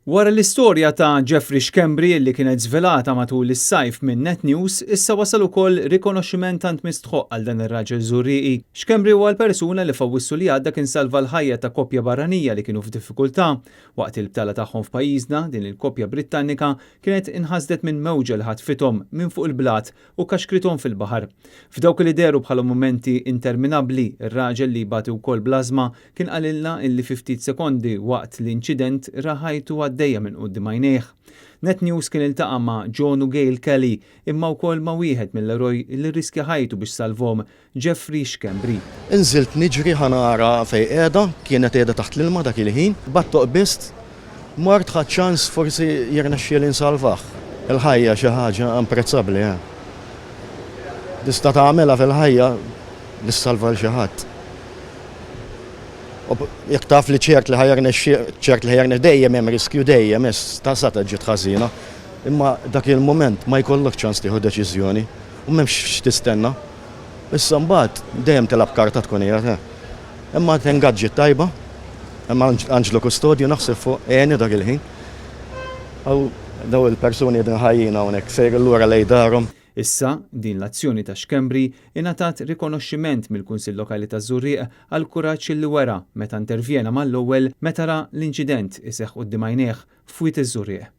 Wara l-istorja ta' Jeffrey Schembri li kienet żvelata matul is-sajf minn Net News, issa wasal ukoll rikonoxximent tant mistħoq għal dan ir-raġel Żurriqi. Schembri huwa l-persuna li fawissu li għadda kien salva l-ħajja ta' koppja barranija li kienu f'diffikultà. Waqt il-btala tagħhom f'pajjiżna, din il-koppja Brittannika kienet inħasdet minn mewġa li ħatfithom minn fuq il-blat u kaxkrithom fil-baħar. F'dawk li deru bħala momenti interminabbli, ir-raġel li bati wkoll blażma kien qalilna illi 50 sekondi waqt l-inċident raħajtu għaddejja minn quddiem għajnejh. Net News kien iltaqa' ma' John u Gail Kelly imma wkoll ma' wieħed mill-eroj li riskja ħajtu biex salvhom, Jeffrey Schembri. Inżilt niġri ħanara fej qiegħda, kienet qiegħda taħt l-ilma dak il-ħin, battoq bist, mort ħadd ċans forsi jirnexxiel insalvah. Il-ħajja xi ħaġa imprezzabbli. Tista' tagħmilha fil-ħajja li ssalva l xi ħadd. Jekk taf li ċert li ħajjarna dejjem hemm riskju dejjem ta' sata ġiet ħażina, imma dak il-mument ma jkollok ċans tieħu deċiżjoni u m'hemmx x'tistenna. Issa mbagħad dejjem tilab karta tkun hija. Imma tengaġġi tajba, imma Angelo Kustodju naħseb fuq għeni dak il-ħin. Aw daw il-persuni qegħdin ħajjin hawnhekk sejr lura lejn darhom. Issa, din l-azzjoni ta' Schembri ingħatat rikonoxximent mill-Kunsill Lokali ta' Żurriq għal kuraġġ li wera meta intervjena mal-ewwel meta ra l-inċident iseħħ quddiem għajnejh f'Wied iż-Żurriq.